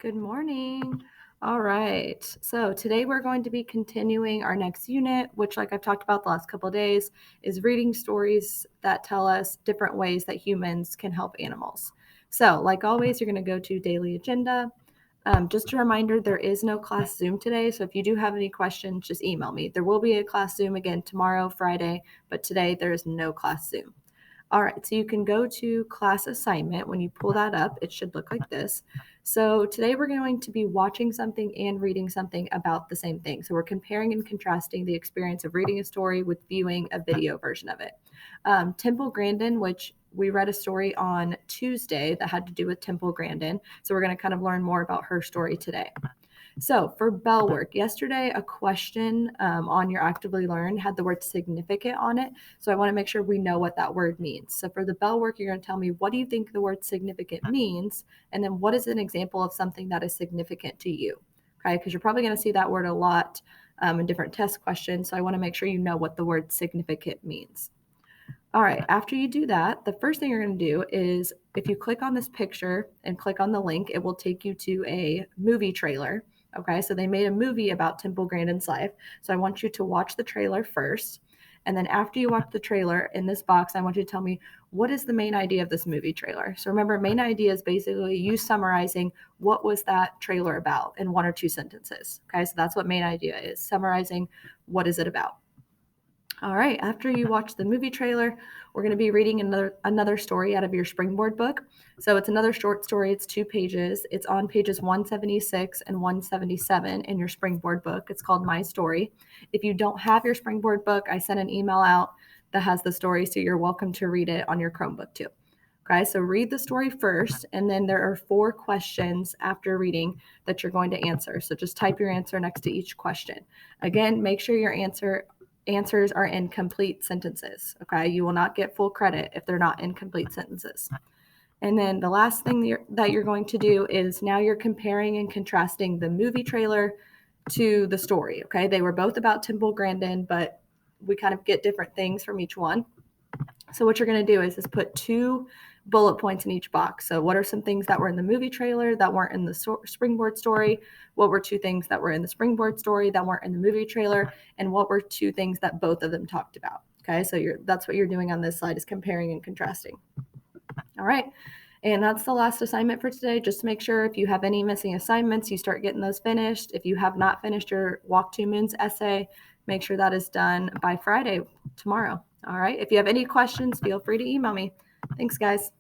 Good morning. All right. So today we're going to be continuing our next unit, which, like I've talked about the last couple of days, is reading stories that tell us different ways that humans can help animals. So, like always, you're going to go to daily agenda. Just a reminder, there is no class Zoom today. So if you do have any questions, just email me. There will be a class Zoom again tomorrow, Friday, but today there is no class Zoom. All right, so you can go to class assignment. When you pull that up, it should look like this. So today we're going to be watching something and reading something about the same thing. So we're comparing and contrasting the experience of reading a story with viewing a video version of it. Temple Grandin, which we read a story on Tuesday that had to do with Temple Grandin. So we're going to kind of learn more about her story today. So for bell work, yesterday a question on your Actively Learn had the word significant on it. So I want to make sure we know what that word means. So for the bell work, you're going to tell me, what do you think the word significant means? And then what is an example of something that is significant to you? Okay, because you're probably going to see that word a lot in different test questions. So I want to make sure you know what the word significant means. All right, after you do that, the first thing you're going to do is if you click on this picture and click on the link, it will take you to a movie trailer. Okay, so they made a movie about Temple Grandin's life. So I want you to watch the trailer first. And then after you watch the trailer in this box, I want you to tell me, what is the main idea of this movie trailer? So remember, main idea is basically you summarizing what was that trailer about in one or two sentences. Okay, so that's what main idea is, summarizing what is it about. All right, after you watch the movie trailer, we're going to be reading another story out of your Springboard book. So it's another short story. It's 2 pages. It's on pages 176 and 177 in your Springboard book. It's called My Story. If you don't have your Springboard book, I sent an email out that has the story, so you're welcome to read it on your Chromebook too. Okay, so read the story first, and then there are 4 questions after reading that you're going to answer. So just type your answer next to each question. Again, make sure your answers are in complete sentences. Okay, you will not get full credit if they're not in complete sentences. And then the last thing that you're going to do is now you're comparing and contrasting the movie trailer to the story. Okay, they were both about Temple Grandin, but we kind of get different things from each one. So what you're going to do is put 2 bullet points in each box. So what are some things that were in the movie trailer that weren't in the Springboard story? What were 2 things that were in the Springboard story that weren't in the movie trailer? And what were 2 things that both of them talked about? Okay, so that's what you're doing on this slide, is comparing and contrasting. All right, and that's the last assignment for today. Just make sure if you have any missing assignments, you start getting those finished. If you have not finished your Walk 2 Moons essay, make sure that is done by Friday, tomorrow. All right, if you have any questions, feel free to email me. Thanks, guys.